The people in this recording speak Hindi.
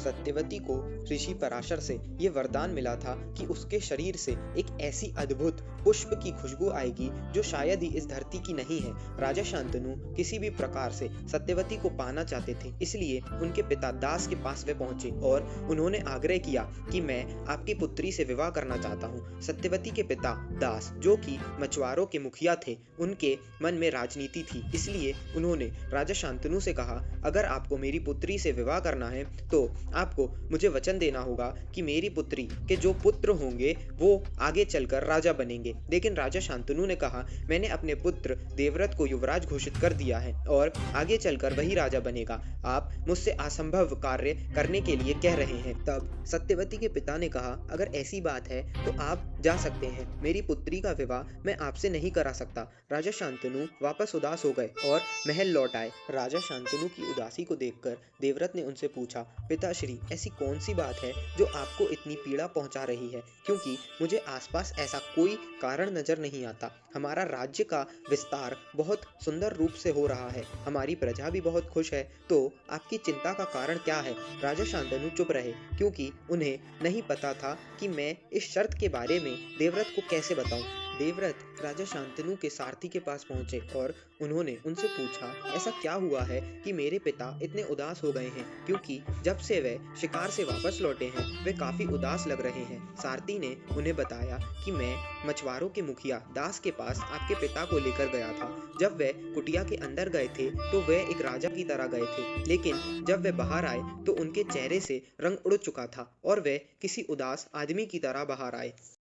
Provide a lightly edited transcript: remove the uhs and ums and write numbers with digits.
सत्यवती को ऋषि पराशर से ये वरदान मिला था कि उसके शरीर से एक ऐसी अद्भुत पुष्प की खुशबू आएगी जो शायद ही इस धरती की नहीं है। राजा शांतनु किसी भी प्रकार से सत्यवती को पाना चाहते थे, इसलिए उनके पिता दास के पास वे पहुंचे और उन्होंने आग्रह किया कि मैं आपकी पुत्री से विवाह करना चाहता हूँ। सत्यवती के पिता दास, जो कि मछुआरों के मुखिया थे, उनके मन में राजनीति थी, इसलिए उन्होंने राजा शांतनु से कहा, अगर आपको मेरी पुत्री से विवाह करना है तो आपको मुझे वचन देना होगा कि मेरी पुत्री के जो पुत्र होंगे वो आगे चलकर राजा बनेंगे। लेकिन राजा शांतनु ने कहा, मैंने अपने पुत्र देवव्रत को युवराज घोषित कर दिया है और आगे चलकर वही राजा बनेगा। आप मुझसे असंभव कार्य करने के लिए कह रहे हैं। तब सत्यवती के पिता ने कहा, अगर ऐसी बात है तो आप जा सकते हैं, मेरी पुत्री का विवाह मैं आपसे नहीं करा सकता। राजा शांतनु वापस उदास हो गए और महल लौट आए। राजा शांतनु की उदासी को देखकर देवव्रत ने उनसे पूछा, पिताश्री, ऐसी कौन सी बात है जो आपको इतनी पीड़ा पहुंचा रही है? क्योंकि मुझे आसपास ऐसा कोई कारण नजर नहीं आता। हमारा राज्य का विस्तार बहुत सुंदर रूप से हो रहा है, हमारी प्रजा भी बहुत खुश है, तो आपकी चिंता का कारण क्या है? राजा शांतनु चुप रहे, क्योंकि उन्हें नहीं पता था कि मैं इस शर्त के बारे में देवव्रत को कैसे बताऊं। देवव्रत राजा शांतनु के सारथी के पास पहुंचे और उन्होंने उनसे पूछा, ऐसा क्या हुआ है कि मेरे पिता इतने उदास हो गए हैं? क्योंकि जब से वे शिकार से वापस लौटे हैं वे काफी उदास लग रहे हैं। सारथी ने उन्हें बताया कि मैं मछुआरों के मुखिया दास के पास आपके पिता को लेकर गया था। जब वे कुटिया के अंदर गए थे तो वे एक राजा की तरह गए थे, लेकिन जब वे बाहर आए तो उनके चेहरे से रंग उड़ चुका था और वे किसी उदास आदमी की तरह बाहर आए।